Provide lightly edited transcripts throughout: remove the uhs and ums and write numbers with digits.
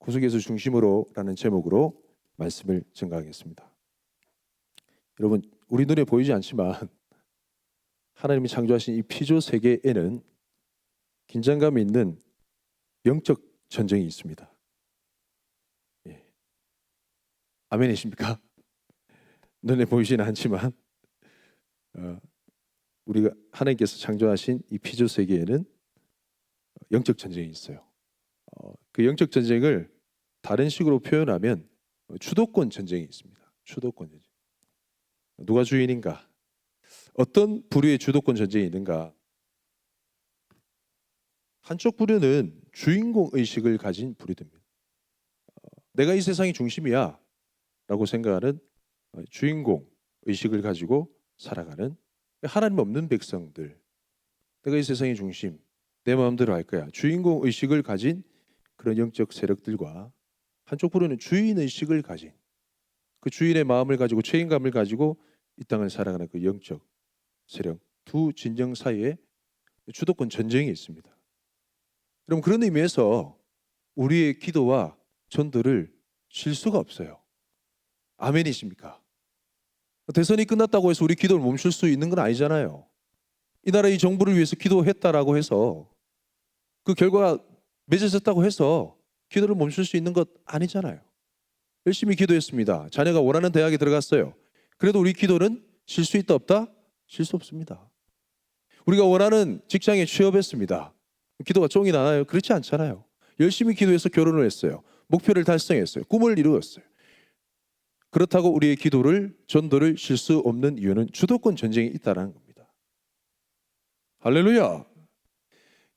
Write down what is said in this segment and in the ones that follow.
구속예수 중심으로라는 제목으로 말씀을 증거하겠습니다. 여러분, 우리 눈에 보이지 않지만 하나님이 창조하신 이 피조 세계에는 긴장감이 있는 영적 전쟁이 있습니다. 아멘이십니까? 눈에 보이지는 않지만 우리가 하나님께서 창조하신 이 피조 세계에는 영적 전쟁이 있어요. 그 영적 전쟁을 다른 식으로 표현하면 주도권 전쟁이 있습니다. 주도권 전쟁. 누가 주인인가? 어떤 부류의 주도권 전쟁이 있는가? 한쪽 부류는 주인공 의식을 가진 부류입니다. 내가 이 세상의 중심이야 라고 생각하는 주인공 의식을 가지고 살아가는 하나님 없는 백성들. 내가 이 세상의 중심, 내 마음대로 할 거야. 주인공 의식을 가진 그런 영적 세력들과 한쪽 부류는 주인 의식을 가진 그 주인의 마음을 가지고 책임감을 가지고 이 땅을 살아가는 그 영적 세력, 두 진영 사이에 주도권 전쟁이 있습니다. 여러분, 그런 의미에서 우리의 기도와 전도를 쉴 수가 없어요. 아멘이십니까? 대선이 끝났다고 해서 우리 기도를 멈출 수 있는 건 아니잖아요. 이 나라 이 정부를 위해서 기도했다라고 해서 그 결과가 맺어졌다고 해서 기도를 멈출 수 있는 것 아니잖아요. 열심히 기도했습니다. 자녀가 원하는 대학에 들어갔어요. 그래도 우리 기도는 쉴 수 있다 없다? 쉴 수 없습니다. 우리가 원하는 직장에 취업했습니다. 기도가 쫑이 나나요? 그렇지 않잖아요. 열심히 기도해서 결혼을 했어요. 목표를 달성했어요. 꿈을 이루었어요. 그렇다고 우리의 기도를, 전도를 쉴 수 없는 이유는 주도권 전쟁이 있다는 겁니다. 할렐루야.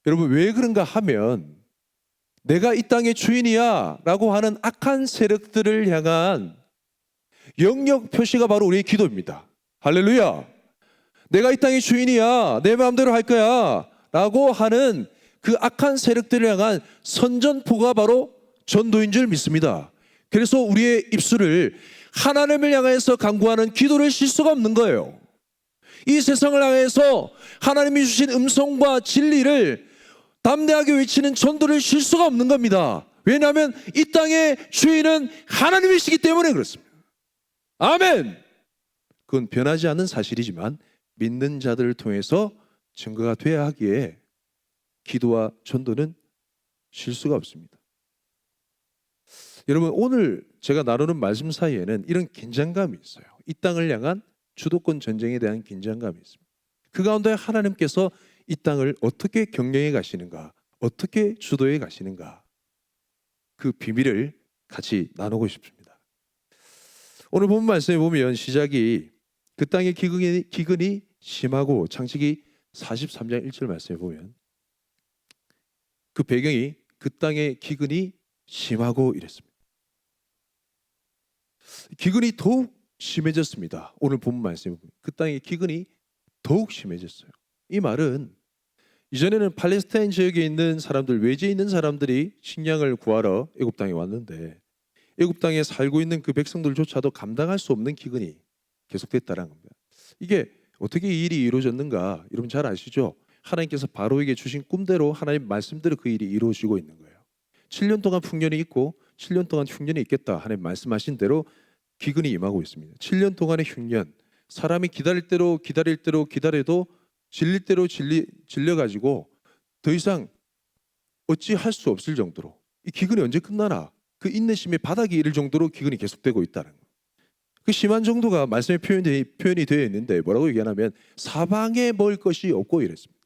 여러분, 왜 그런가 하면 내가 이 땅의 주인이야 라고 하는 악한 세력들을 향한 영역 표시가 바로 우리의 기도입니다. 할렐루야. 내가 이 땅의 주인이야, 내 마음대로 할 거야 라고 하는 그 악한 세력들을 향한 선전포가 바로 전도인 줄 믿습니다. 그래서 우리의 입술을 하나님을 향해서 간구하는 기도를 쉴 수가 없는 거예요. 이 세상을 향해서 하나님이 주신 음성과 진리를 담대하게 외치는 전도를 쉴 수가 없는 겁니다. 왜냐하면 이 땅의 주인은 하나님이시기 때문에 그렇습니다. 아멘. 그건 변하지 않는 사실이지만 믿는 자들을 통해서 증거가 돼야 하기에 기도와 전도는 쉴 수가 없습니다. 여러분, 오늘 제가 나누는 말씀 사이에는 이런 긴장감이 있어요. 이 땅을 향한 주도권 전쟁에 대한 긴장감이 있습니다. 그 가운데 하나님께서 이 땅을 어떻게 경영해 가시는가, 어떻게 주도해 가시는가, 그 비밀을 같이 나누고 싶습니다. 오늘 본 말씀에 보면 시작이 그 땅의 기근이 심하고, 창세기 43장 1절 말씀에 보면 그 배경이 그 땅의 기근이 심하고 이랬습니다. 기근이 더욱 심해졌습니다. 오늘 본 말씀에 보면 그 땅의 기근이 더욱 심해졌어요. 이 말은 이전에는 팔레스타인 지역에 있는 사람들, 외지에 있는 사람들이 식량을 구하러 애굽 땅에 왔는데 애굽 땅에 살고 있는 그 백성들조차도 감당할 수 없는 기근이 계속됐다는 겁니다. 이게 어떻게 이 일이 이루어졌는가? 여러분 잘 아시죠? 하나님께서 바로에게 주신 꿈대로 하나님 말씀대로 그 일이 이루어지고 있는 거예요. 7년 동안 풍년이 있고 7년 동안 흉년이 있겠다. 하나님 말씀하신 대로 기근이 임하고 있습니다. 7년 동안의 흉년, 사람이 기다릴 대로 기다려도 질릴 대로 질려가지고 더 이상 어찌할 수 없을 정도로, 이 기근이 언제 끝나나, 그 인내심의 바닥이 이를 정도로 기근이 계속되고 있다는 거예요. 그 심한 정도가 말씀에 표현이 되어 있는데 뭐라고 얘기하냐면 사방에 먹을 것이 없고 이랬습니다.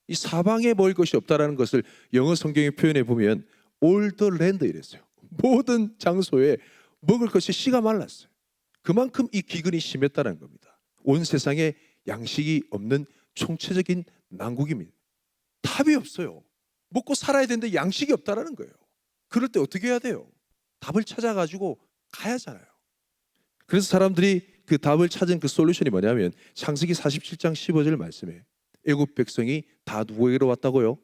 이 사방에 먹을 것이 없다라는 것을 영어 성경에 표현해 보면 all the land 이랬어요. 모든 장소에 먹을 것이 씨가 말랐어요. 그만큼 이 기근이 심했다는 겁니다. 온 세상에 양식이 없는 총체적인 난국입니다. 답이 없어요. 먹고 살아야 되는데 양식이 없다라는 거예요. 그럴 때 어떻게 해야 돼요? 답을 찾아가지고 가야잖아요. 그래서 사람들이 그 답을 찾은 그 솔루션이 뭐냐면 창세기 47장 15절 말씀에 애굽 백성이 다 누구에게로 왔다고요?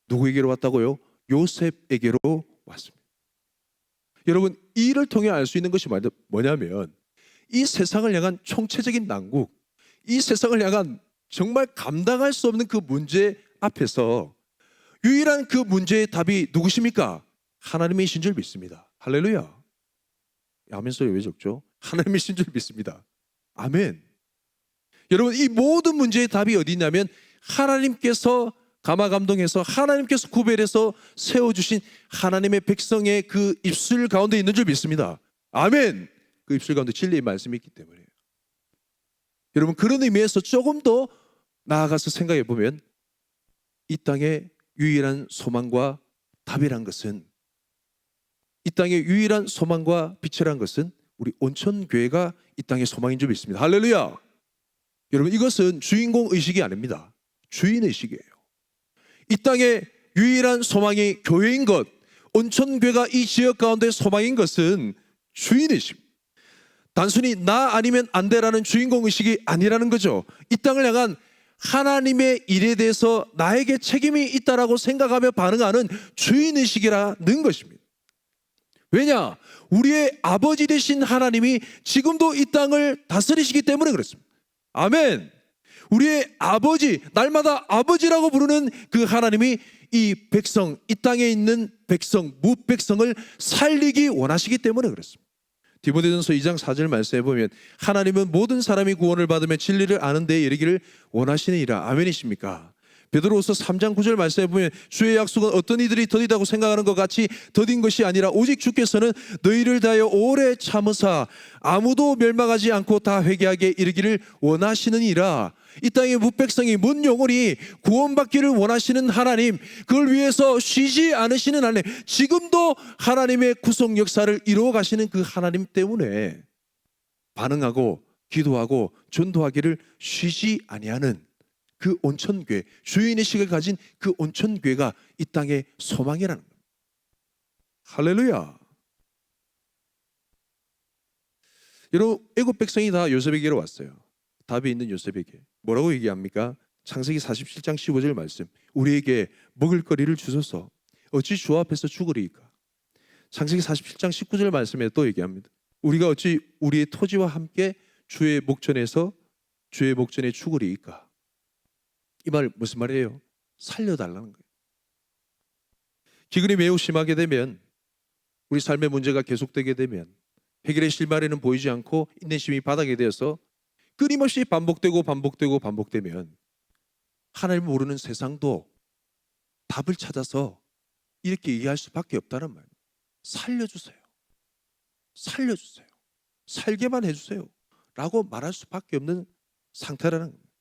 누구에게로 왔다고요? 요셉에게로 왔습니다. 여러분, 이 일을 통해 알 수 있는 것이 뭐냐면 이 세상을 향한 총체적인 난국, 이 세상을 향한 정말 감당할 수 없는 그 문제 앞에서 유일한 그 문제의 답이 누구십니까? 하나님이신 줄 믿습니다. 할렐루야. 아멘 소리 왜 적죠? 하나님이신 줄 믿습니다. 아멘. 여러분, 이 모든 문제의 답이 어디 있냐면 하나님께서 감화감동해서 하나님께서 구별해서 세워주신 하나님의 백성의 그 입술 가운데 있는 줄 믿습니다. 아멘. 그 입술 가운데 진리의 말씀이 있기 때문에요. 여러분, 그런 의미에서 조금 더 나아가서 생각해 보면 이 땅의 유일한 소망과 답이란 것은, 이 땅의 유일한 소망과 빛이란 것은 우리 온천교회가 이 땅의 소망인 줄 믿습니다. 할렐루야. 여러분, 이것은 주인공 의식이 아닙니다. 주인 의식이에요. 이 땅의 유일한 소망이 교회인 것, 온천교회가 이 지역 가운데 소망인 것은 주인 의식. 단순히 나 아니면 안 돼라는 주인공 의식이 아니라는 거죠. 이 땅을 향한 하나님의 일에 대해서 나에게 책임이 있다라고 생각하며 반응하는 주인 의식이라는 것입니다. 왜냐? 우리의 아버지 되신 하나님이 지금도 이 땅을 다스리시기 때문에 그렇습니다. 아멘. 우리의 아버지, 날마다 아버지라고 부르는 그 하나님이 이 백성, 이 땅에 있는 백성, 무백성을 살리기 원하시기 때문에 그렇습니다. 디모데전서 2장 4절 말씀해 보면 하나님은 모든 사람이 구원을 받으며 진리를 아는 데에 이르기를 원하시느니라. 아멘이십니까? 베드로후서 3장 9절 말씀해 보면 주의 약속은 어떤 이들이 더디다고 생각하는 것 같이 더딘 것이 아니라 오직 주께서는 너희를 다하여 오래 참으사 아무도 멸망하지 않고 다 회개하게 이르기를 원하시느니라. 이 땅의 무백성이 문 영혼이 구원받기를 원하시는 하나님, 그걸 위해서 쉬지 않으시는 하나님, 지금도 하나님의 구속 역사를 이루어 가시는 그 하나님 때문에 반응하고 기도하고 전도하기를 쉬지 아니하는 그 온천교회, 주인의식을 가진 그 온천교회가 이 땅의 소망이라는 겁니다. 할렐루야. 여러분, 애국 백성이 다 요셉에게로 왔어요. 답이 있는 요셉에게 뭐라고 얘기합니까? 창세기 47장 15절 말씀, 우리에게 먹을 거리를 주소서, 어찌 주 앞에서 죽으리이까. 창세기 47장 19절 말씀에 또 얘기합니다. 우리가 어찌 우리의 토지와 함께 주의 목전에서 주의 목전에 죽으리이까. 이 말 무슨 말이에요? 살려달라는 거예요. 기근이 매우 심하게 되면, 우리 삶의 문제가 계속되게 되면, 해결의 실마리는 보이지 않고 인내심이 바닥에 되어서 끊임없이 반복되면 하나님을 모르는 세상도 답을 찾아서 이렇게 얘기할 수밖에 없다는 말이에요. 살려주세요. 살려주세요. 살게만 해주세요. 라고 말할 수밖에 없는 상태라는 겁니다.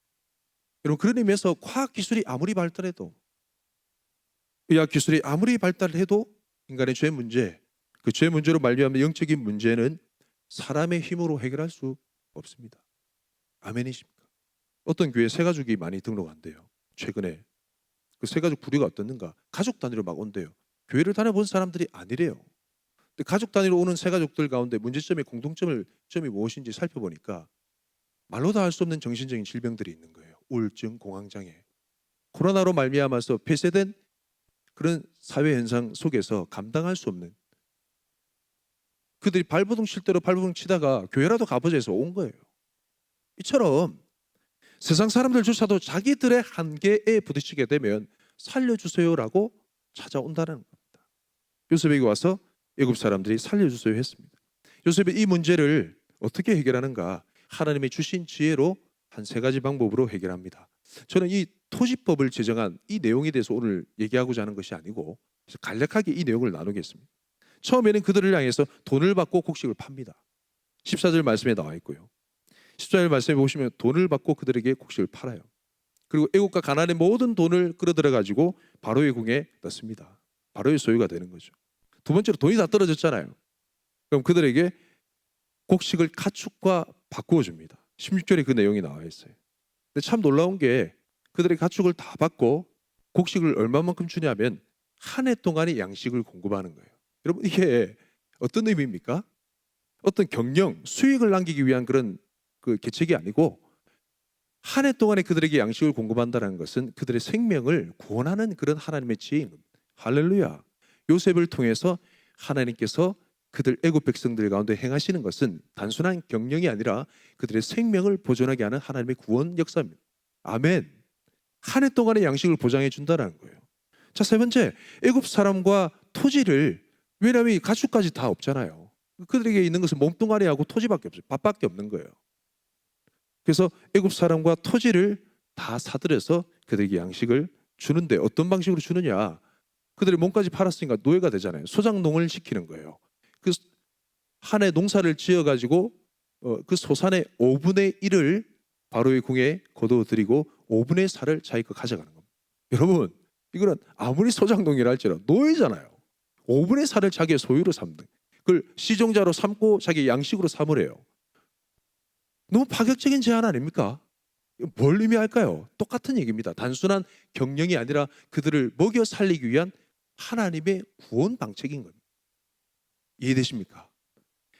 여러분, 그런 의미에서 과학기술이 아무리 발달해도, 의학기술이 아무리 발달해도 인간의 죄 문제, 그 죄 문제로 말미암은 영적인 문제는 사람의 힘으로 해결할 수 없습니다. 아멘이십니까? 어떤 교회 새 가족이 많이 등록한대요. 최근에 그 새 가족 부류가 어떻는가? 가족 단위로 막 온대요. 교회를 다녀본 사람들이 아니래요. 근데 가족 단위로 오는 새 가족들 가운데 문제점의 공통점이 무엇인지 살펴보니까 말로 다 할 수 없는 정신적인 질병들이 있는 거예요. 우울증, 공황장애, 코로나로 말미암아서 폐쇄된 그런 사회 현상 속에서 감당할 수 없는, 그들이 발버둥 칠 대로 발버둥 치다가 교회라도 가보자 해서 온 거예요. 이처럼 세상 사람들조차도 자기들의 한계에 부딪히게 되면 살려주세요라고 찾아온다는 겁니다. 요셉에게 와서 애굽 사람들이 살려주세요 했습니다. 요셉이 이 문제를 어떻게 해결하는가? 하나님의 주신 지혜로 한 세 가지 방법으로 해결합니다. 저는 이 토지법을 제정한 이 내용에 대해서 오늘 얘기하고자 하는 것이 아니고 간략하게 이 내용을 나누겠습니다. 처음에는 그들을 향해서 돈을 받고 곡식을 팝니다. 14절 말씀에 나와 있고요. 14절 말씀에 보시면 돈을 받고 그들에게 곡식을 팔아요. 그리고 애국과 가나안의 모든 돈을 끌어들여 가지고 바로의 궁에 넣습니다. 바로의 소유가 되는 거죠. 두 번째로 돈이 다 떨어졌잖아요. 그럼 그들에게 곡식을 가축과 바꾸어 줍니다. 16절에 그 내용이 나와 있어요. 근데 참 놀라운 게 그들의 가축을 다 받고 곡식을 얼마만큼 주냐면 한 해 동안의 양식을 공급하는 거예요. 여러분, 이게 어떤 의미입니까? 어떤 경영, 수익을 남기기 위한 그런 그 계책이 아니고 한 해 동안에 그들에게 양식을 공급한다는 것은 그들의 생명을 구원하는 그런 하나님의 지혜인 겁니다. 할렐루야. 요셉을 통해서 하나님께서 그들 애굽 백성들 가운데 행하시는 것은 단순한 경영이 아니라 그들의 생명을 보존하게 하는 하나님의 구원 역사입니다. 아멘. 한 해 동안의 양식을 보장해 준다는 거예요. 자, 세 번째, 애굽 사람과 토지를 왜냐하면 이 가축까지 다 없잖아요. 그들에게 있는 것은 몸뚱아리하고 토지밖에 없어요. 밥밖에 없는 거예요. 그래서 애굽 사람과 토지를 다 사들여서 그들에게 양식을 주는데 어떤 방식으로 주느냐? 그들의 몸까지 팔았으니까 노예가 되잖아요. 소장농을 시키는 거예요. 그 한 해 농사를 지어가지고 그 소산의 5분의 1을 바로의 궁에 거두어드리고 5분의 4를 자기 거 가져가는 겁니다. 여러분, 이거는 아무리 소장농이라 할지라도 노예잖아요. 5분의 4를 자기의 소유로 삼는, 그걸 시종자로 삼고 자기의 양식으로 삼으래요. 너무 파격적인 제안 아닙니까? 뭘 의미할까요? 똑같은 얘기입니다. 단순한 경영이 아니라 그들을 먹여 살리기 위한 하나님의 구원 방책인 겁니다. 이해되십니까?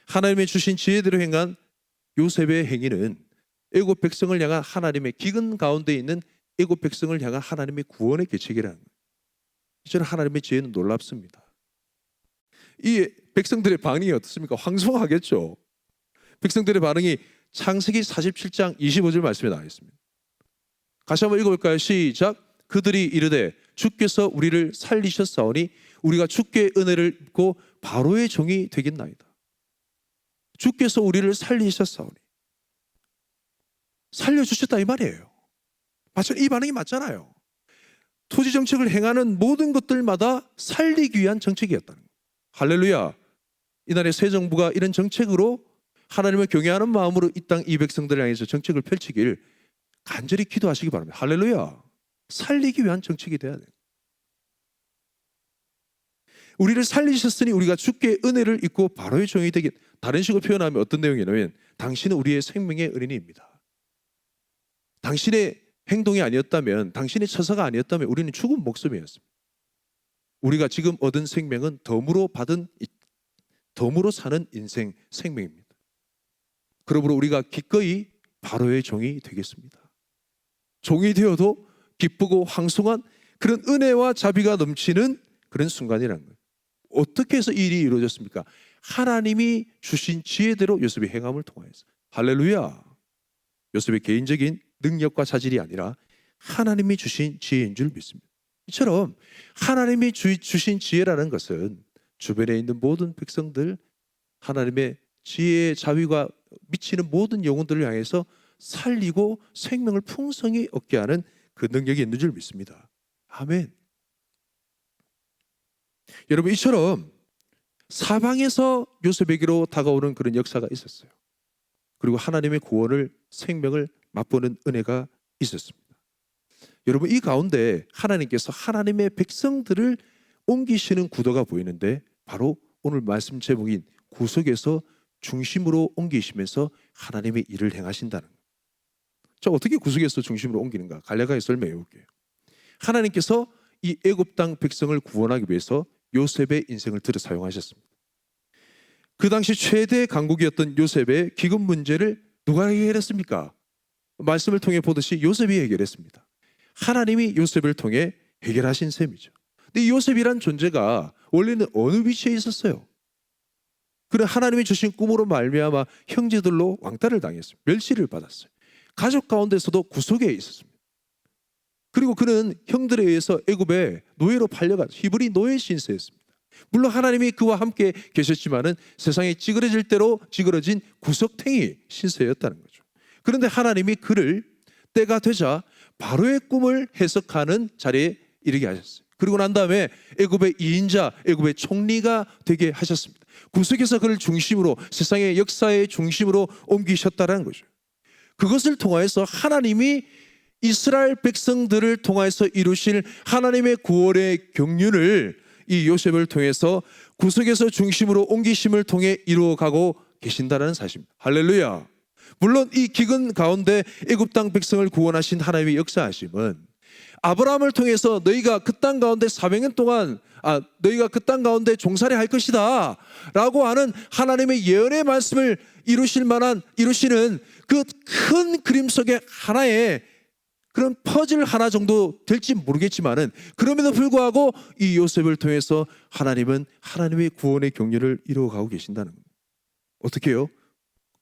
하나님의 주신 지혜대로 행한 요셉의 행위는 애굽 백성을 향한 하나님의 기근 가운데 있는 애굽 백성을 향한 하나님의 구원의 계책이라는 거예요. 저는 하나님의 지혜는 놀랍습니다. 이 백성들의 반응이 어떻습니까? 황송하겠죠. 백성들의 반응이 창세기 47장 25절 말씀에 나와 있습니다. 다시 한번 읽어볼까요? 시작. 그들이 이르되 주께서 우리를 살리셨사오니 우리가 주께 은혜를 입고 바로의 종이 되겠나이다. 주께서 우리를 살리셨사오니, 살려주셨다 이 말이에요. 맞죠? 이 반응이 맞잖아요. 토지 정책을 행하는 모든 것들마다 살리기 위한 정책이었다는 거예요. 할렐루야. 이날의 새 정부가 이런 정책으로 하나님을 경외하는 마음으로 이 땅 이 백성들을 향해서 정책을 펼치길 간절히 기도하시기 바랍니다. 할렐루야. 살리기 위한 정책이 돼야 돼요. 우리를 살리셨으니 우리가 주께 은혜를 입고 바로의 종이 되겠. 다른 식으로 표현하면 어떤 내용이냐면 당신은 우리의 생명의 은인입니다. 당신의 행동이 아니었다면, 당신의 처사가 아니었다면 우리는 죽은 목숨이었습니다. 우리가 지금 얻은 생명은 덤으로 사는 인생, 생명입니다. 그러므로 우리가 기꺼이 바로의 종이 되겠습니다. 종이 되어도 기쁘고 황송한 그런 은혜와 자비가 넘치는 그런 순간이라는 거예요. 어떻게 해서 이 일이 이루어졌습니까? 하나님이 주신 지혜대로 요셉의 행함을 통하여서. 할렐루야. 요셉의 개인적인 능력과 자질이 아니라 하나님이 주신 지혜인 줄 믿습니다. 이처럼 하나님이 주신 지혜라는 것은 주변에 있는 모든 백성들, 하나님의 지혜의 자비가 미치는 모든 영혼들을 향해서 살리고 생명을 풍성히 얻게 하는 그 능력이 있는 줄 믿습니다. 아멘. 여러분, 이처럼 사방에서 요셉에게로 다가오는 그런 역사가 있었어요. 그리고 하나님의 구원을, 생명을 맛보는 은혜가 있었습니다. 여러분, 이 가운데 하나님께서 하나님의 백성들을 옮기시는 구도가 보이는데 바로 오늘 말씀 제목인 구속에서 중심으로 옮기시면서 하나님의 일을 행하신다는 거예요. 자, 어떻게 구속에서 중심으로 옮기는가? 간략하게 설명해 볼게요. 하나님께서 이 애굽 땅 백성을 구원하기 위해서 요셉의 인생을 들여 사용하셨습니다. 그 당시 최대 강국이었던 요셉의 기금 문제를 누가 해결했습니까? 말씀을 통해 보듯이 요셉이 해결했습니다. 하나님이 요셉을 통해 해결하신 셈이죠. 근데 이 요셉이란 존재가 원래는 어느 위치에 있었어요? 그는 하나님이 주신 꿈으로 말미암아 형제들로 왕따를 당했어요. 멸시를 받았어요. 가족 가운데서도 구속에 있었습니다. 그리고 그는 형들에 의해서 애굽에 노예로 팔려간 히브리 노예 신세였습니다. 물론 하나님이 그와 함께 계셨지만은 세상에 찌그러질 대로 찌그러진 구석탱이 신세였다는 거죠. 그런데 하나님이 그를 때가 되자 바로의 꿈을 해석하는 자리에 이르게 하셨어요. 그리고 난 다음에 애굽의 2인자, 애굽의 총리가 되게 하셨습니다. 구속에서 그를 중심으로, 세상의 역사의 중심으로 옮기셨다는 거죠. 그것을 통하여서 하나님이 이스라엘 백성들을 통하여서 이루실 하나님의 구원의 경륜을 이 요셉을 통해서 구속에서 중심으로 옮기심을 통해 이루어가고 계신다는 사실입니다. 할렐루야. 물론 이 기근 가운데 애굽 땅 백성을 구원하신 하나님의 역사하심은 아브라함을 통해서 너희가 그 땅 가운데 400년 동안 너희가 그 땅 가운데 종살이 할 것이다 라고 하는 하나님의 예언의 말씀을 이루시는 그 큰 그림 속에 하나의 그런 퍼즐 하나 정도 될지 모르겠지만은 그럼에도 불구하고 이 요셉을 통해서 하나님은 하나님의 구원의 경륜을 이루어가고 계신다는 겁니다. 어떻게 해요?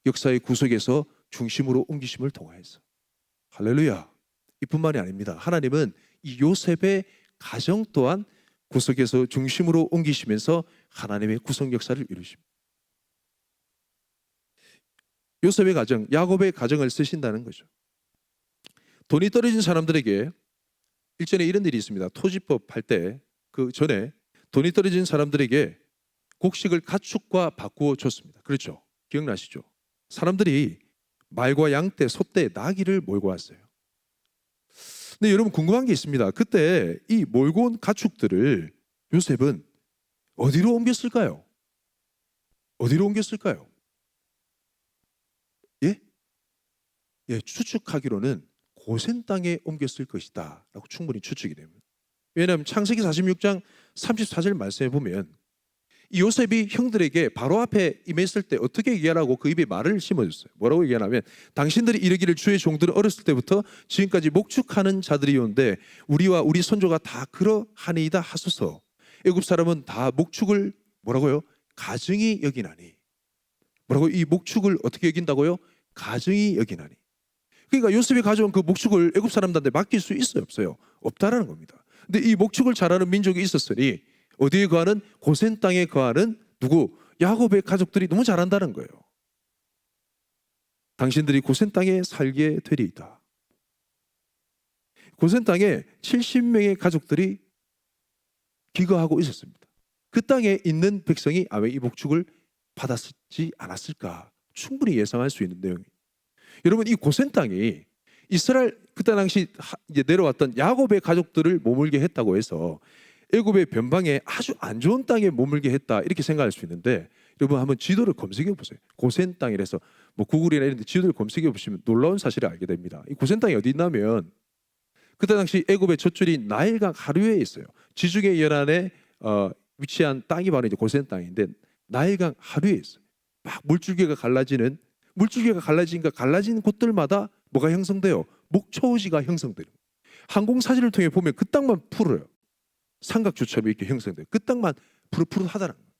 역사의 구속에서 중심으로 옮기심을 통하여서. 할렐루야. 이뿐만이 아닙니다. 하나님은 이 요셉의 가정 또한 구석에서 중심으로 옮기시면서 하나님의 구속 역사를 이루십니다. 요셉의 가정, 야곱의 가정을 쓰신다는 거죠. 돈이 떨어진 사람들에게 일전에 이런 일이 있습니다. 토지법 할 때 그 전에 돈이 떨어진 사람들에게 곡식을 가축과 바꾸어 줬습니다. 그렇죠? 기억나시죠? 사람들이 말과 양떼, 소떼, 나귀를 몰고 왔어요. 근데 여러분 궁금한 게 있습니다. 그때 이 몰고 온 가축들을 요셉은 어디로 옮겼을까요? 어디로 옮겼을까요? 예? 예, 추측하기로는 고센 땅에 옮겼을 것이다 라고 충분히 추측이 됩니다. 왜냐하면 창세기 46장 34절 말씀해 보면 이 요셉이 형들에게 바로 앞에 임했을 때 어떻게 얘기하라고 그 입에 말을 심어줬어요. 뭐라고 얘기하냐면 당신들이 이르기를 주의 종들은 어렸을 때부터 지금까지 목축하는 자들이온데 우리와 우리 손조가 다 그러하니이다 하소서. 애굽 사람은 다 목축을 뭐라고요? 가증히 여기나니. 뭐라고? 이 목축을 어떻게 여긴다고요? 가증히 여기나니. 그러니까 요셉이 가져온 그 목축을 애굽 사람들한테 맡길 수 있어요, 없어요? 없다라는 겁니다. 근데 이 목축을 잘하는 민족이 있었으니 어디에 거하는 고센 땅에 거하는 누구? 야곱의 가족들이 너무 잘한다는 거예요. 당신들이 고센 땅에 살게 되리이다. 고센 땅에 70명의 가족들이 기거하고 있었습니다. 그 땅에 있는 백성이 아마 이 목축을 받았지 않았을까? 충분히 예상할 수 있는 내용이에요. 여러분 이 고센 땅이 이스라엘 그때 당시 이제 내려왔던 야곱의 가족들을 머물게 했다고 해서 애굽의 변방에 아주 안 좋은 땅에 머물게 했다 이렇게 생각할 수 있는데 여러분 한번 지도를 검색해 보세요. 고센 땅이라서 뭐 구글이나 이런 데 지도를 검색해 보시면 놀라운 사실을 알게 됩니다. 이 고센 땅이 어디 있냐면 그때 당시 애굽의 젖줄이 나일강 하류에 있어요. 지중해 연안에 위치한 땅이 바로 이제 고센 땅인데 나일강 하류에 있어요. 막 물줄기가 갈라지니까 갈라진 곳들마다 뭐가 형성돼요? 목초지가 형성돼요. 항공사진을 통해 보면 그 땅만 푸르요. 삼각주처럼 이렇게 형성돼요. 그 땅만 푸릇푸릇하다는 거예요.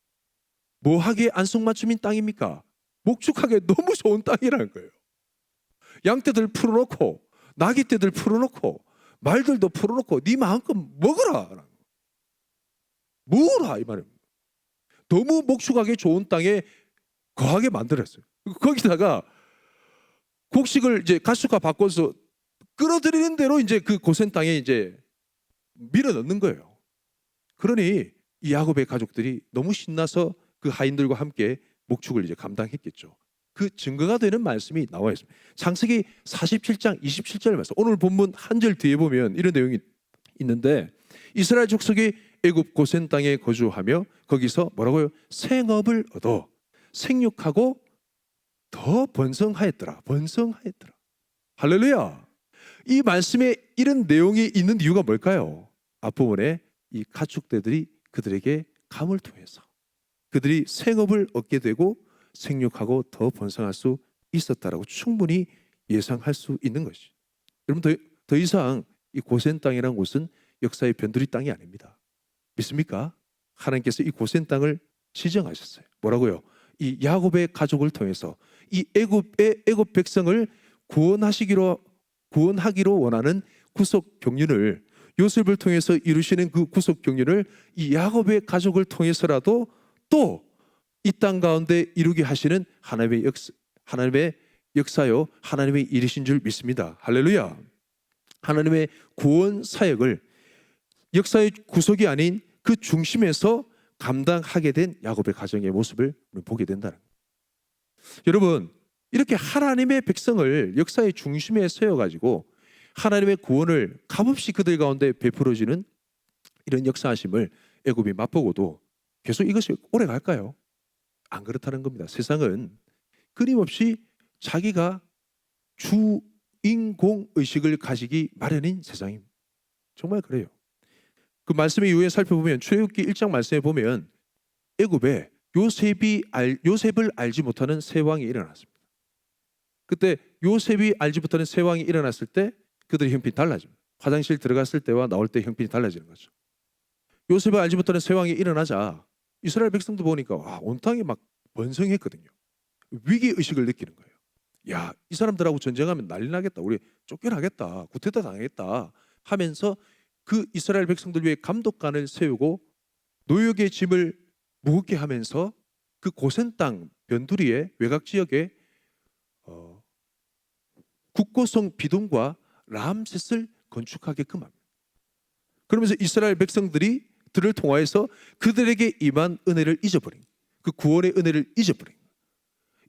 뭐 하기에 안성맞춤인 땅입니까? 목축하기에 너무 좋은 땅이라는 거예요. 양떼들 풀어놓고 나귀떼들 풀어놓고 말들도 풀어놓고 네 마음껏 먹어라. 먹어라 이 말입니다. 너무 목축하기 좋은 땅에 거하게 만들었어요. 거기다가 곡식을 이제 가축과 바꿔서 끌어들이는 대로 이제 그 고센 땅에 이제 밀어 넣는 거예요. 그러니 이 야곱의 가족들이 너무 신나서 그 하인들과 함께 목축을 이제 감당했겠죠. 그 증거가 되는 말씀이 나와 있습니다. 창세기 47장 27절 말씀. 오늘 본문 한 절 뒤에 보면 이런 내용이 있는데 이스라엘 족속이 애굽 고센 땅에 거주하며 거기서 뭐라고요? 생업을 얻어 생육하고 더 번성하였더라. 번성하였더라. 할렐루야. 이 말씀에 이런 내용이 있는 이유가 뭘까요? 앞부분에 이 가축대들이 그들에게 감을 통해서 그들이 생업을 얻게 되고 생육하고 더 번성할 수 있었다라고 충분히 예상할 수 있는 것이. 여러분 더 이상 이 고센 땅이라는 곳은 역사의 변두리 땅이 아닙니다. 믿습니까? 하나님께서 이 고센 땅을 지정하셨어요. 뭐라고요? 이 야곱의 가족을 통해서 이 애굽 백성을 구원하기로 원하는 구속 경륜을 요셉을 통해서 이루시는 그 구속 경륜을 이 야곱의 가족을 통해서라도 또 이 땅 가운데 이루게 하시는 하나님의 역사요 하나님의 일이신 줄 믿습니다. 할렐루야. 하나님의 구원 사역을 역사의 구속이 아닌 그 중심에서 감당하게 된 야곱의 가정의 모습을 보게 된다는 거예요. 여러분 이렇게 하나님의 백성을 역사의 중심에 세워가지고 하나님의 구원을 값없이 그들 가운데 베풀어지는 이런 역사하심을 애굽이 맛보고도 계속 이것이 오래 갈까요? 안 그렇다는 겁니다. 세상은 끊임없이 자기가 주인공 의식을 가지기 마련인 세상입니다. 정말 그래요. 그 말씀의 이후에 살펴보면 출애굽기 1장 말씀에 보면 애굽에 요셉을 알지 못하는 세 왕이 일어났습니다. 그때 요셉이 알지 못하는 세 왕이 일어났을 때 그들의 형편이 달라집니다. 화장실 들어갔을 때와 나올 때 형편이 달라지는 거죠. 요셉을 알지 못하는 세 왕이 일어나자 이스라엘 백성도 보니까 온 땅이 막 번성했거든요. 위기 의식을 느끼는 거예요. 야, 이 사람들하고 전쟁하면 난리 나겠다. 우리 쫓겨나겠다. 구태타 당하겠다 하면서 그 이스라엘 백성들 위해 감독관을 세우고 노역의 짐을 무겁게 하면서 그 고센 땅 변두리의 외곽 지역에 국고성 비동과 라암셋을 건축하게끔 합니다. 그러면서 이스라엘 백성들이 들을 통하여서 그들에게 임한 은혜를 잊어버린, 그 구원의 은혜를 잊어버린,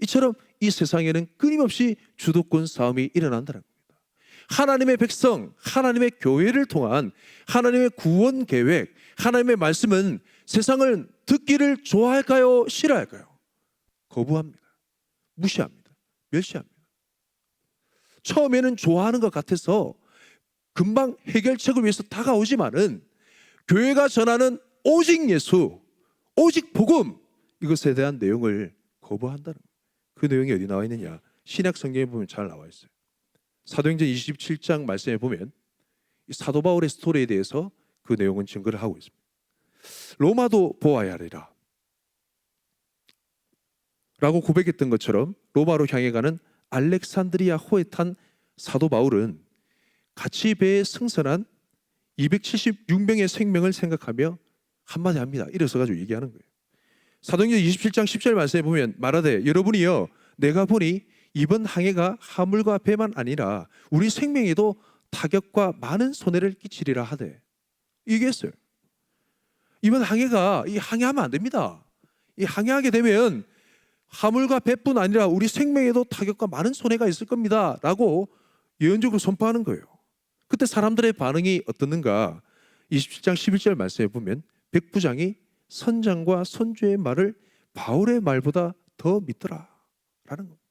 이처럼 이 세상에는 끊임없이 주도권 싸움이 일어난다는 겁니다. 하나님의 백성, 하나님의 교회를 통한 하나님의 구원 계획, 하나님의 말씀은 세상을 듣기를 좋아할까요? 싫어할까요? 거부합니다. 무시합니다. 멸시합니다. 처음에는 좋아하는 것 같아서 금방 해결책을 위해서 다가오지만은 교회가 전하는 오직 예수, 오직 복음, 이것에 대한 내용을 거부한다는 거예요. 그 내용이 어디 나와 있느냐? 신약 성경에 보면 잘 나와 있어요. 사도행전 27장 말씀에 보면 이 사도 바울의 스토리에 대해서 그 내용은 증거를 하고 있습니다. 로마도 보아야 하리라 라고 고백했던 것처럼 로마로 향해 가는 알렉산드리아 호에 탄 사도 바울은 같이 배에 승선한 276명의 생명을 생각하며 한마디 합니다. 일어서 가지고 얘기하는 거예요. 사도행전 27장 10절 말씀에 보면 말하되 여러분이여 내가 보니 이번 항해가 화물과 배만 아니라 우리 생명에도 타격과 많은 손해를 끼치리라 하되, 얘기했어요. 이번 항해가 이 항해하면 안 됩니다. 이 항해하게 되면 화물과 배뿐 아니라 우리 생명에도 타격과 많은 손해가 있을 겁니다 라고 예언적으로 선포하는 거예요. 그때 사람들의 반응이 어떻는가? 27장 11절 말씀에 보면 백부장이 선장과 선주의 말을 바울의 말보다 더 믿더라 라는 겁니다.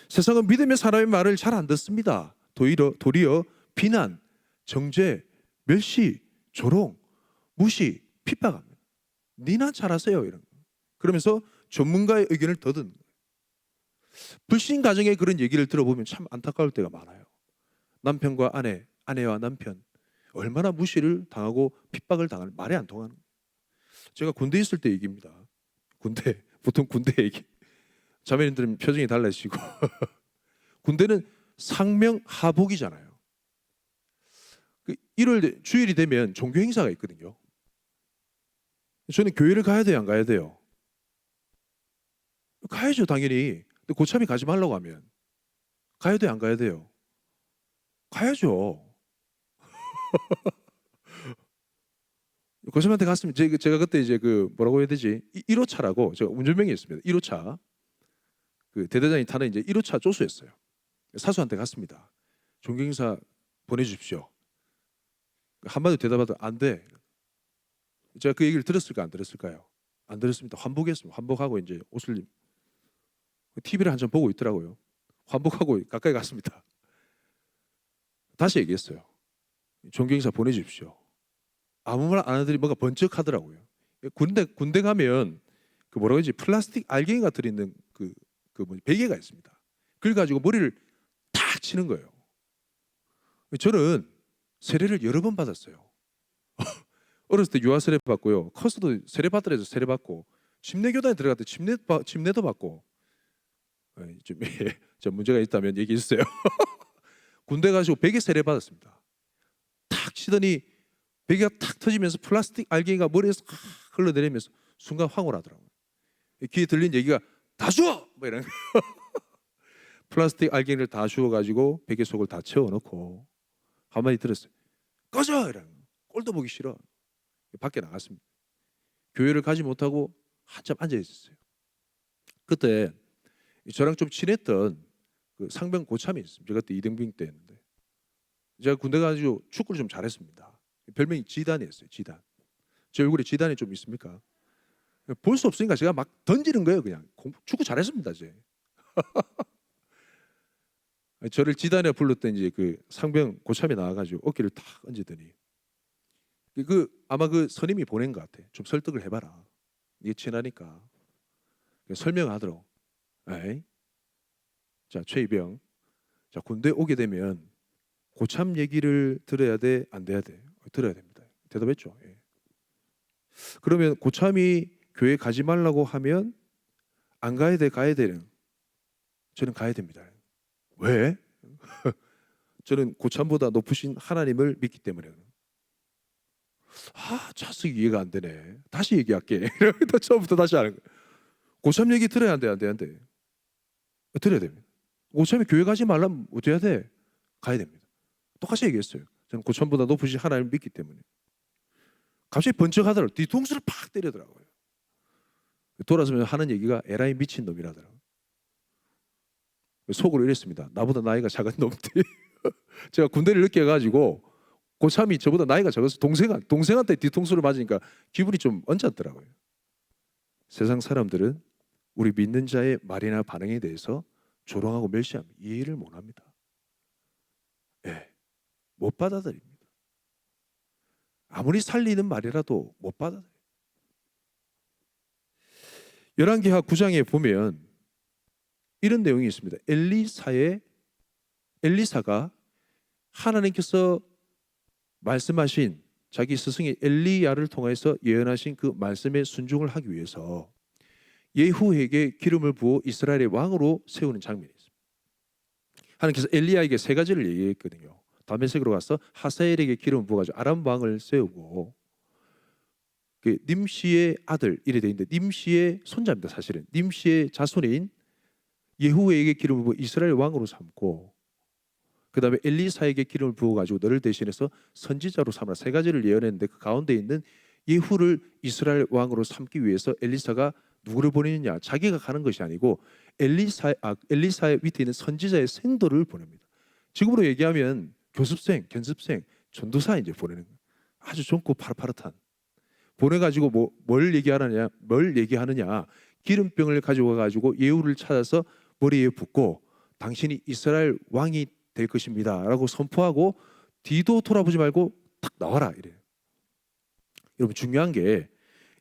세상은 믿음의 사람의 말을 잘 안 듣습니다. 도리어 비난, 정죄, 멸시, 조롱, 무시, 핍박합니다. 니나 잘하세요 이런 거. 그러면서 전문가의 의견을 더 듣는 거예요. 불신 가정의 그런 얘기를 들어보면 참 안타까울 때가 많아요. 남편과 아내, 아내와 남편 얼마나 무시를 당하고 핍박을 당하는, 말이 안 통하는 거예요. 제가 군대에 있을 때 얘기입니다. 보통 군대 얘기. 자매님들은 표정이 달라지시고 군대는 상명하복이잖아요. 주일이 되면 종교 행사가 있거든요. 저는 교회를 가야 돼요, 안 가야 돼요? 가야죠, 당연히. 근데 고참이 가지 말라고 하면 가야 돼요, 안 가야 돼요? 가야죠. 고참한테 갔으면 제가 그때 이제 그 뭐라고 해야 되지? 1호차라고 제가 운전병이었습니다. 1호차. 그 대대장이 타는 이제 1호차 조수였어요. 사수한테 갔습니다. 존경사 보내주십시오. 한마디 대답하다 안 돼. 제가 그 얘기를 들었을까 안 들었을까요? 안 들었습니다. 환복했습니다. 환복하고 이제 옷을 TV를 한참 보고 있더라고요. 환복하고 가까이 갔습니다. 다시 얘기했어요. 존경사 보내주십시오. 아무 말 안 하더니 뭔가 번쩍하더라고요. 군대 가면 그 뭐라고 하지? 플라스틱 알갱이가 들어있는 그 베개가 있습니다. 그걸 가지고 머리를 탁 치는 거예요. 저는 세례를 여러 번 받았어요. 어렸을 때 유아 세례 받고요. 커서도 세례 받으라 해서 세례 받고, 침례교단에 들어갈 때 침례도 받고. 좀 문제가 있다면 얘기해 주세요. 군대 가지고 베개 세례 받았습니다. 탁 치더니 베개가 탁 터지면서 플라스틱 알갱이가 머리에서 흘러내리면서 순간 황홀하더라고요. 귀에 들린 얘기가 다 주워! 뭐 이런 플라스틱 알갱이를 다 주워가지고 베개 속을 다 채워넣고 한마디 들었어요. 꺼져! 이런 꼴도 보기 싫어. 밖에 나갔습니다. 교회를 가지 못하고 한참 앉아 있었어요. 그때 저랑 좀 친했던 그 상병 고참이 있습니다. 제가 그때 이등병 때였는데 제가 군대 가지고 축구를 좀 잘했습니다. 별명이 지단이었어요. 지단. 제 얼굴에 지단이 좀 있습니까? 볼 수 없으니까 제가 막 던지는 거예요. 그냥 축구 잘했습니다. 제. 저를 지단에 불렀던 이제 그 상병 고참이 나와가지고 어깨를 탁 얹더니 아마 그 선임이 보낸 것 같아. 좀 설득을 해봐라. 이게 친하니까 설명하도록. 에이? 자, 최이병. 자, 군대 오게 되면 고참 얘기를 들어야 돼, 안 돼야 돼? 들어야 됩니다. 대답했죠. 예. 그러면 고참이 교회 가지 말라고 하면 안 가야 돼, 가야 되는? 저는 가야 됩니다. 왜? 저는 고참보다 높으신 하나님을 믿기 때문에. 자석이 이해가 안 되네. 다시 얘기할게. 이러면서 처음부터 다시 하는 거예요. 고참 얘기 들어야 안 돼, 안 돼, 안 돼. 들어야 됩니다. 고참에 교회 가지 말라면 어떻게 해야 돼? 가야 됩니다. 똑같이 얘기했어요. 저는 고참보다 높으신 하나님을 믿기 때문에. 갑자기 번쩍하더라고요. 뒤통수를 팍 때리더라고요. 돌아서면 하는 얘기가 에라이 미친 놈이라더라고요. 속으로 이랬습니다. 나보다 나이가 작은 놈들이. 제가 군대를 늦게 가지고 고참이 저보다 나이가 적어서 동생한테 뒤통수를 맞으니까 기분이 좀 얹었더라고요. 세상 사람들은 우리 믿는 자의 말이나 반응에 대해서 조롱하고 멸시합니다. 이해를 못합니다. 못 받아들입니다. 아무리 살리는 말이라도 못 받아들여요. 열왕기하 9장에 보면 이런 내용이 있습니다. 엘리사가 하나님께서 말씀하신 자기 스승의 엘리야를 통해서 예언하신 그 말씀에 순종을 하기 위해서 예후에게 기름을 부어 이스라엘의 왕으로 세우는 장면이 있습니다. 하나님께서 엘리야에게 세 가지를 얘기했거든요. 다메섹으로 가서 하사엘에게 기름을 부어가지고 아람 왕을 세우고, 그 님시의 아들 이래 돼 있는데 님시의 손자입니다. 사실은 님시의 자손인 예후에게 기름을 부어 이스라엘 왕으로 삼고, 그 다음에 엘리사에게 기름을 부어가지고 너를 대신해서 선지자로 삼으라. 세 가지를 예언했는데 그 가운데 있는 예후를 이스라엘 왕으로 삼기 위해서 엘리사가 누구를 보내느냐? 자기가 가는 것이 아니고 엘리사의 밑에 있는 선지자의 생도를 보냅니다. 지금으로 얘기하면 교습생, 견습생, 전도사 이제 보내는 거예요. 아주 젊고 파릇파릇한. 보내가지고 뭘 얘기하느냐? 기름병을 가지고 가지고 예후를 찾아서 머리에 붓고 당신이 이스라엘 왕이 될 것입니다라고 선포하고 뒤도 돌아보지 말고 딱 나와라 이래요. 여러분 중요한 게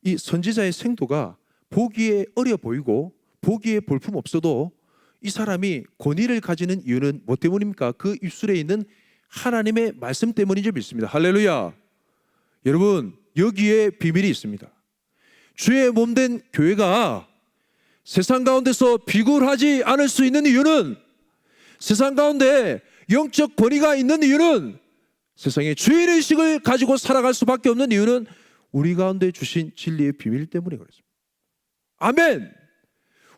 이 선지자의 생도가 보기에 어려 보이고 보기에 볼품 없어도 이 사람이 권위를 가지는 이유는 뭐 때문입니까? 그 입술에 있는 하나님의 말씀 때문인 줄 믿습니다. 할렐루야. 여러분 여기에 비밀이 있습니다. 주의 몸된 교회가 세상 가운데서 비굴하지 않을 수 있는 이유는, 세상 가운데 영적 권위가 있는 이유는, 세상에 주의의식을 가지고 살아갈 수밖에 없는 이유는 우리 가운데 주신 진리의 비밀 때문에 그렇습니다. 아멘.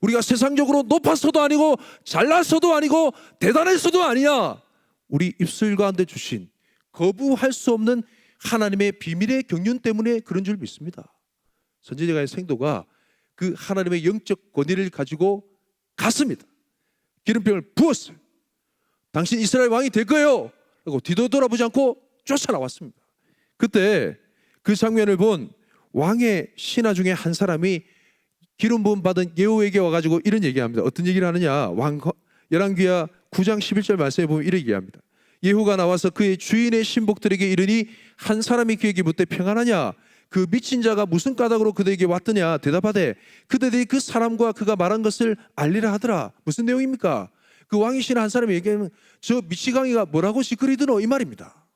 우리가 세상적으로 높아서도 아니고 잘나서도 아니고 대단해서도 아니야. 우리 입술 가운데 주신 거부할 수 없는 하나님의 비밀의 경륜 때문에 그런 줄 믿습니다. 선지자의 생도가 그 하나님의 영적 권위를 가지고 갔습니다. 기름병을 부었어요. 당신 이스라엘 왕이 될 거예요. 그리고 뒤도 돌아보지 않고 쫓아나왔습니다. 그때 그 장면을 본 왕의 신하 중에 한 사람이 기름 부음 받은 예후에게 와가지고 이런 얘기합니다. 어떤 얘기를 하느냐? 열왕기하 9장 11절 말씀에 보면 이렇게 얘기합니다. 예후가 나와서 그의 주인의 신복들에게 이르니 한 사람이 그에게 묻되 평안하냐? 그 미친 자가 무슨 까닭으로 그들에게 왔더냐? 대답하되 그들이 그 사람과 그가 말한 것을 알리라 하더라. 무슨 내용입니까? 그 왕이신 한 사람이 얘기하면 저 미치광이가 뭐라고 시끄리드노 이 말입니다.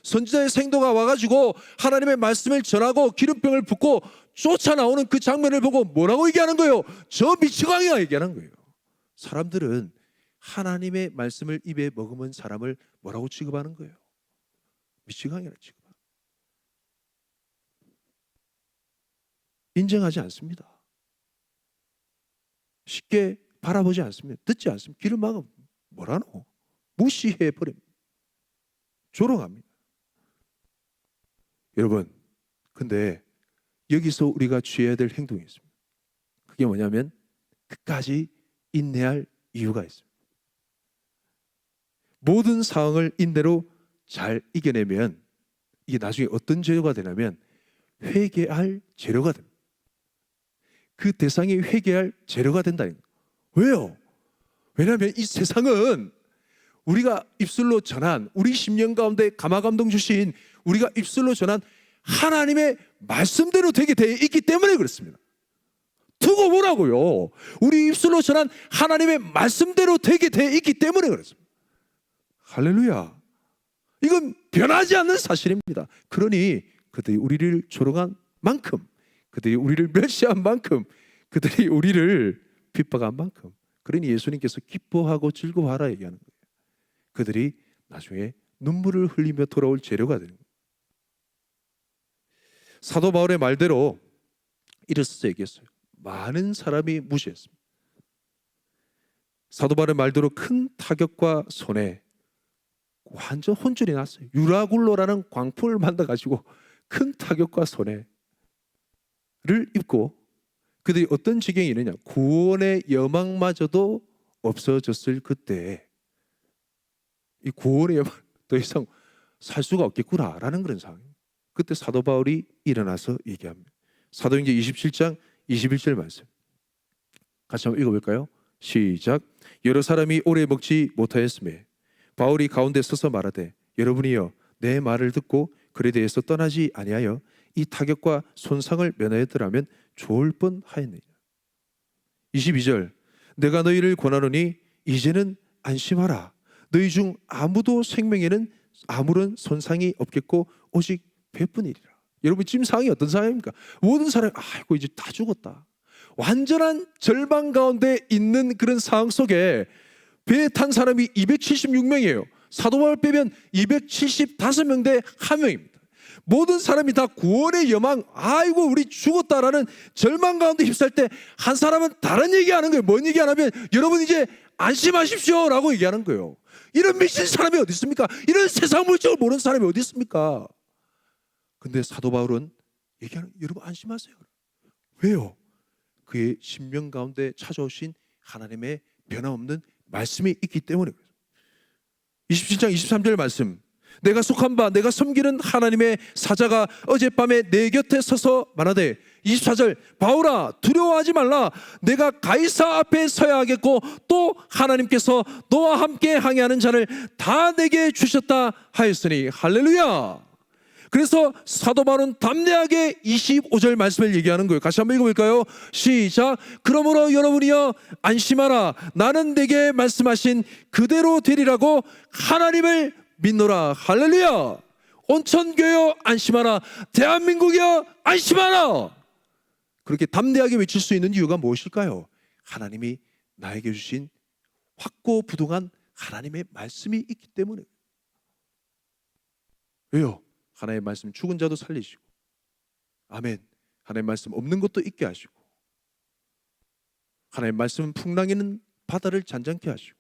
선지자의 생도가 와가지고 하나님의 말씀을 전하고 기름병을 붓고 쫓아나오는 그 장면을 보고 뭐라고 얘기하는 거예요? 저 미치광이가 얘기하는 거예요. 사람들은 하나님의 말씀을 입에 머금은 사람을 뭐라고 취급하는 거예요? 미치광이라 취급합니다. 인정하지 않습니다. 쉽게 바라보지 않습니다. 듣지 않습니다. 귀를 막아 뭐라노? 무시해 버립니다. 조롱합니다. 여러분, 근데 여기서 우리가 취해야 될 행동이 있습니다. 그게 뭐냐면 끝까지 인내할 이유가 있습니다. 모든 상황을 인내로 잘 이겨내면 이게 나중에 어떤 재료가 되냐면 회개할 재료가 됩니다. 그 대상이 회개할 재료가 된다는 거예요. 왜요? 왜냐하면 이 세상은 우리가 입술로 전한, 우리 심령 가운데 감화감동 주신 우리가 입술로 전한 하나님의 말씀대로 되게 되어 있기 때문에 그렇습니다. 두고 보라고요. 우리 입술로 전한 하나님의 말씀대로 되게 되어 있기 때문에 그렇습니다. 할렐루야. 이건 변하지 않는 사실입니다. 그러니 그들이 우리를 조롱한 만큼, 그들이 우리를 멸시한 만큼, 그들이 우리를 핍박한 만큼, 그러니 예수님께서 기뻐하고 즐거워하라 얘기하는 거예요. 그들이 나중에 눈물을 흘리며 돌아올 재료가 되는 거예요. 사도 바울의 말대로 일어서서 얘기했어요. 많은 사람이 무시했습니다. 사도 바울의 말대로 큰 타격과 손해, 완전 혼쭐이 났어요. 유라굴로라는 광풍을 만나가지고 큰 타격과 손해를 입고 그들이 어떤 지경이 있느냐, 구원의 여망마저도 없어졌을 그때 이 구원의 여망 더 이상 살 수가 없겠구나라는 그런 상황입니다. 그때 사도 바울이 일어나서 얘기합니다. 사도행전 27장 21절 말씀 같이 한번 읽어볼까요? 시작. 여러 사람이 오래 먹지 못하였음에 바울이 가운데 서서 말하되 여러분이여 내 말을 듣고 그에 대해서 떠나지 아니하여 이 타격과 손상을 면하였더라면 좋을 뻔하였느니라. 22절 내가 너희를 권하노니 이제는 안심하라. 너희 중 아무도 생명에는 아무런 손상이 없겠고 오직 배뿐이리라. 여러분 지금 상황이 어떤 상황입니까? 모든 사람이 아이고 이제 다 죽었다. 완전한 절망 가운데 있는 그런 상황 속에 배에 탄 사람이 276명이에요. 사도 바울 빼면 275명 대 1명입니다. 모든 사람이 다 구원의 여망, 아이고 우리 죽었다라는 절망 가운데 휩쓸 때 한 사람은 다른 얘기하는 거예요. 뭔 얘기하냐면 여러분 이제 안심하십시오 라고 얘기하는 거예요. 이런 미친 사람이 어디 있습니까? 이런 세상 물정을 모르는 사람이 어디 있습니까? 근데 사도 바울은 얘기하는 여러분 안심하세요. 왜요? 그의 심령 가운데 찾아오신 하나님의 변함없는 말씀이 있기 때문에. 27장 23절 말씀 내가 속한 바 내가 섬기는 하나님의 사자가 어젯밤에 내 곁에 서서 말하되 24절 바울아 두려워하지 말라. 내가 가이사 앞에 서야 하겠고 또 하나님께서 너와 함께 항해하는 자를 다 내게 주셨다 하였으니 할렐루야. 그래서 사도 바울은 담대하게 25절 말씀을 얘기하는 거예요. 같이 한번 읽어볼까요? 시작. 그러므로 여러분이여 안심하라. 나는 내게 말씀하신 그대로 되리라고 하나님을 믿노라. 할렐루야. 온천교여 안심하라. 대한민국이여 안심하라. 그렇게 담대하게 외칠 수 있는 이유가 무엇일까요? 하나님이 나에게 주신 확고부동한 하나님의 말씀이 있기 때문에. 왜요? 하나님의 말씀 죽은 자도 살리시고, 아멘. 하나님의 말씀 없는 것도 있게 하시고, 하나님의 말씀은 풍랑에는 바다를 잔잔케 하시고,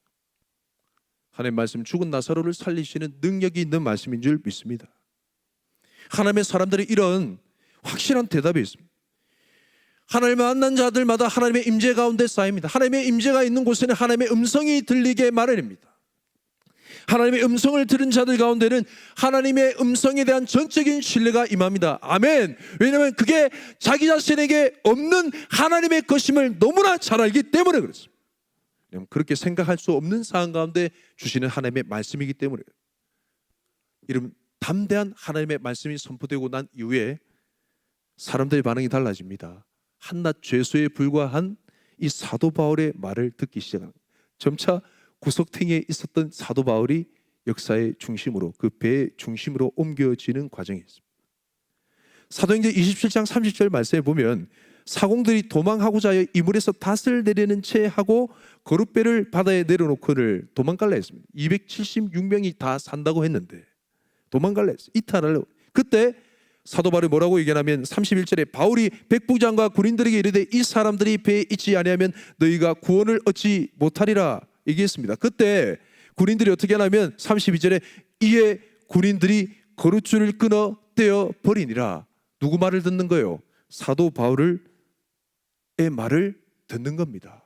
하나님의 말씀 죽은 나사로를 살리시는 능력이 있는 말씀인 줄 믿습니다. 하나님의 사람들이 이런 확실한 대답이 있습니다. 하나님을 만난 자들마다 하나님의 임재 가운데 쌓입니다. 하나님의 임재가 있는 곳에는 하나님의 음성이 들리게 마련입니다. 하나님의 음성을 들은 자들 가운데는 하나님의 음성에 대한 전적인 신뢰가 임합니다. 아멘. 왜냐하면 그게 자기 자신에게 없는 하나님의 것임을 너무나 잘 알기 때문에 그렇습니다. 그렇게 생각할 수 없는 상황 가운데 주시는 하나님의 말씀이기 때문에 이런 담대한 하나님의 말씀이 선포되고 난 이후에 사람들의 반응이 달라집니다. 한낱 죄수에 불과한 이 사도 바울의 말을 듣기 시작합니다. 점차 구석탱이에 있었던 사도 바울이 역사의 중심으로, 그 배의 중심으로 옮겨지는 과정이 있습니다. 사도행전 27장 30절 말씀에 보면 사공들이 도망하고자 하여 이물에서 닷을 내리는 채 하고 거룻배를 바다에 내려놓고를 도망갈라 했습니다. 276명이 다 산다고 했는데 도망갈라 했어요. 이탈하려고. 그때 사도 바울이 뭐라고 얘기하냐면 31절에 바울이 백부장과 군인들에게 이르되 이 사람들이 배에 있지 아니하면 너희가 구원을 얻지 못하리라 얘기했습니다. 그때 군인들이 어떻게 하냐면 32절에 이에 군인들이 거룻줄을 끊어 떼어 버리니라. 누구 말을 듣는 거예요? 사도 바울의 말을 듣는 겁니다.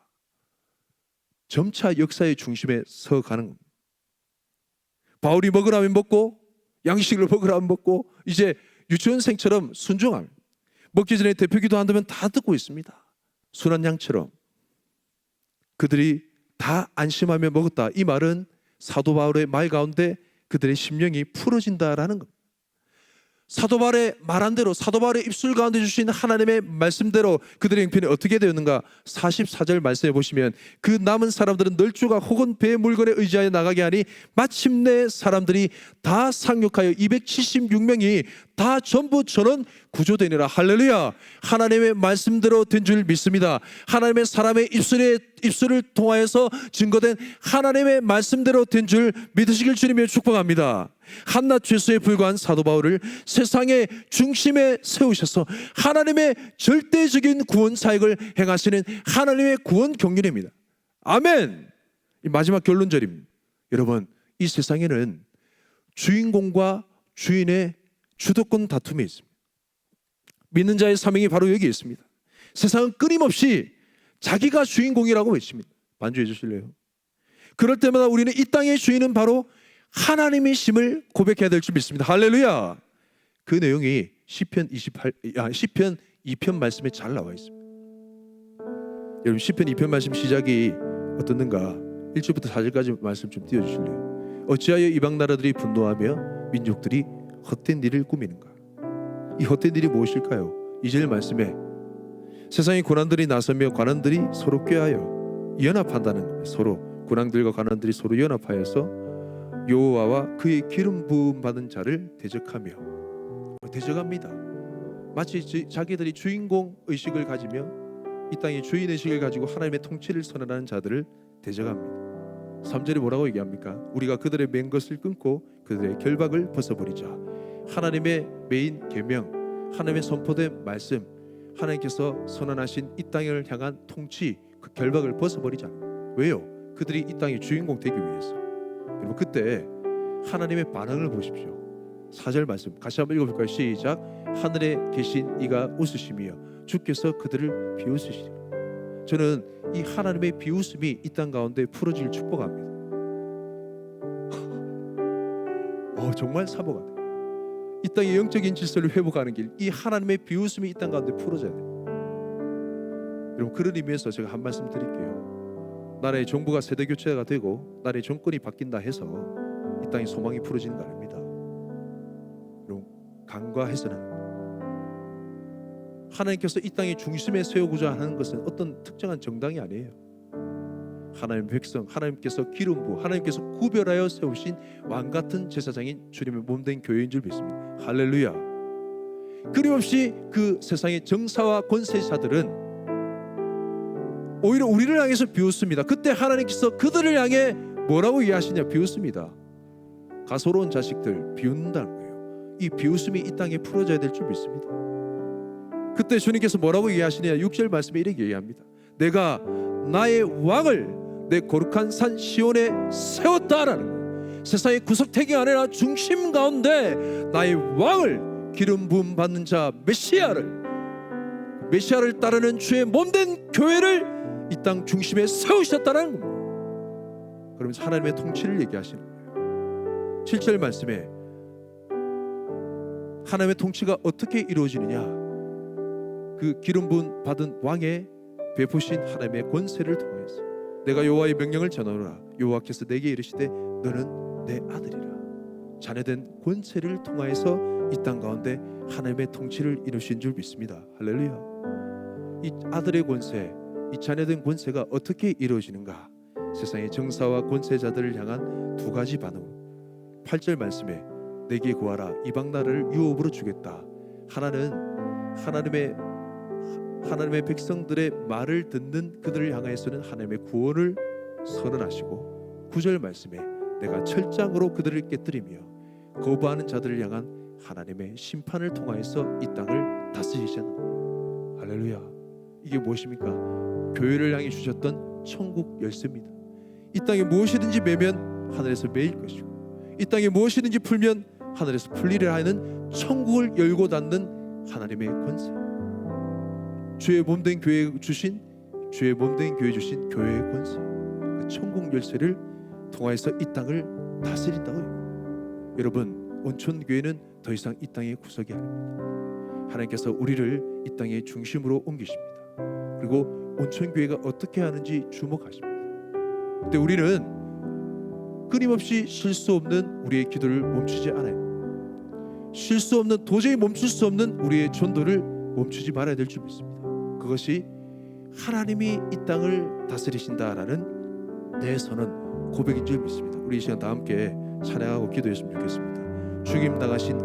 점차 역사의 중심에 서가는 겁니다. 바울이 먹으라면 먹고 양식을 먹으라면 먹고 이제 유치원생처럼 순종합니다. 먹기 전에 대표기도 한다면 다 듣고 있습니다. 순한 양처럼 그들이 다 안심하며 먹었다. 이 말은 사도 바울의 말 가운데 그들의 심령이 풀어진다라는 겁니다. 사도 바울의 말한 대로 사도 바울의 입술 가운데 주신 하나님의 말씀대로 그들의 형편이 어떻게 되었는가? 44절 말씀해 보시면 그 남은 사람들은 널주가 혹은 배 물건에 의지하여 나가게 하니 마침내 사람들이 다 상륙하여 276명이 다 전부 전원 구조되니라. 할렐루야. 하나님의 말씀대로 된 줄 믿습니다. 하나님의 사람의 입술을 통하여서 증거된 하나님의 말씀대로 된 줄 믿으시길 주님의 축복합니다. 한낱 죄수에 불과한 사도 바울을 세상의 중심에 세우셔서 하나님의 절대적인 구원 사역을 행하시는 하나님의 구원 경륜입니다. 아멘. 이 마지막 결론절입니다. 여러분, 이 세상에는 주인공과 주인의 주도권 다툼이 있습니다. 믿는 자의 사명이 바로 여기에 있습니다. 세상은 끊임없이 자기가 주인공이라고 외칩니다. 반주해 주실래요? 그럴 때마다 우리는 이 땅의 주인은 바로 하나님이심을 고백해야 될 줄 믿습니다. 할렐루야. 그 내용이 시편 2편 말씀에 잘 나와 있습니다. 여러분, 시편 2편 말씀 시작이 어떻는가? 1절부터 4절까지 말씀 좀 띄워주실래요? 어찌하여 이방 나라들이 분노하며 민족들이 헛된 일을 꾸미는가? 이 헛된 일이 무엇일까요? 2절 말씀에 세상의 고난들이 나서며 관원들이 서로 꾀하여 연합한다는 겁니다. 서로 군왕들과 관원들이 서로 연합하여서 여호와와 그의 기름 부음 받은 자를 대적하며 대적합니다. 마치 자기들이 주인공 의식을 가지며 이 땅의 주인 의식을 가지고 하나님의 통치를 선언하는 자들을 대적합니다. 3절에 뭐라고 얘기합니까? 우리가 그들의 맨 것을 끊고 그들의 결박을 벗어버리자. 하나님의 메인 계명, 하나님의 선포된 말씀, 하나님께서 선언하신 이 땅을 향한 통치, 그 결박을 벗어버리자. 왜요? 그들이 이 땅의 주인공 되기 위해서. 여러분, 그때 하나님의 반응을 보십시오. 4절 말씀 같이 한번 읽어볼까요? 시작. 하늘에 계신 이가 웃으시며 주께서 그들을 비웃으시리라. 저는 이 하나님의 비웃음이 이 땅 가운데 풀어질 축복합니다. 정말 사모가 돼요. 이 땅의 영적인 질서를 회복하는 길, 이 하나님의 비웃음이 이 땅 가운데 풀어져야 돼요. 여러분, 그런 의미에서 제가 한 말씀 드릴게요. 나라의 정부가 세대 교체가 되고 나라의 정권이 바뀐다 해서 이 땅에 소망이 풀어지는 거 아닙니다. 여러분, 간과해서는 하나님께서 이 땅의 중심에 세우고자 하는 것은 어떤 특정한 정당이 아니에요. 하나님의 백성, 하나님께서 기름 부어 하나님께서 구별하여 세우신 왕같은 제사장인 주님의 몸된 교회인 줄 믿습니다. 할렐루야. 끊임없이 그 세상의 정사와 권세자들은 오히려 우리를 향해서 비웃습니다. 그때 하나님께서 그들을 향해 뭐라고 이해하시냐? 비웃습니다. 가소로운 자식들 비웃는다는 거예요. 이 비웃음이 이 땅에 풀어져야 될 줄 믿습니다. 그때 주님께서 뭐라고 이해하시냐? 6절 말씀에 이렇게 얘기합니다. 내가 나의 왕을 내 거룩한 산 시온에 세웠다라는 거예요. 세상의 구석탱이 아니라 중심 가운데 나의 왕을 기름 부음 받는 자 메시아를 따르는 주의 몸된 교회를 이 땅 중심에 세우셨다는 거예요. 그러면서 하나님의 통치를 얘기하시는 거예요. 7절 말씀에 하나님의 통치가 어떻게 이루어지느냐? 그 기름 부음 받은 왕의 베푸신 하나님의 권세를 통해서 내가 여호와의 명령을 전하노라. 여호와께서 내게 이르시되 너는 내 아들이라. 자녀된 권세를 통하여서 이 땅 가운데 하나님의 통치를 이루신 줄 믿습니다. 할렐루야. 이 아들의 권세, 이 자녀된 권세가 어떻게 이루어지는가? 세상의 정사와 권세자들을 향한 두 가지 반응. 8절 말씀에 내게 구하라. 이방 나라를 유업으로 주겠다. 하나는 하나님의 백성들의 말을 듣는 그들을 향하여서는 하나님의 구원을 선언하시고 9절 말씀에 내가 철장으로 그들을 깨뜨리며 거부하는 자들을 향한 하나님의 심판을 통하여서 이 땅을 다스리시는. 할렐루야. 이게 무엇입니까? 교회를 향해 주셨던 천국 열쇠입니다. 이 땅에 무엇이든지 매면 하늘에서 매일 것이고 이 땅에 무엇이든지 풀면 하늘에서 풀리려 하는 천국을 열고 닫는 하나님의 권세. 주의 몸된 교회에 주신 교회의 권세, 그 천국 열쇠를 통하여서 이 땅을 다스린다고요. 여러분, 온천교회는 더 이상 이 땅의 구석이 아닙니다. 하나님께서 우리를 이 땅의 중심으로 옮기십니다. 그리고 온천교회가 어떻게 하는지 주목하십니다. 근데 우리는 끊임없이 쉴 수 없는 우리의 기도를 멈추지 않아요. 쉴 수 없는, 도저히 멈출 수 없는 우리의 전도를 멈추지 말아야 될 줄 믿습니다. 그것이 하나님이 이 땅을 다스리신다라는 내 선언, 고백인 줄 믿습니다. 우리 이 시간 다 함께 찬양하고 기도했으면 좋겠습니다. 죽임 당하신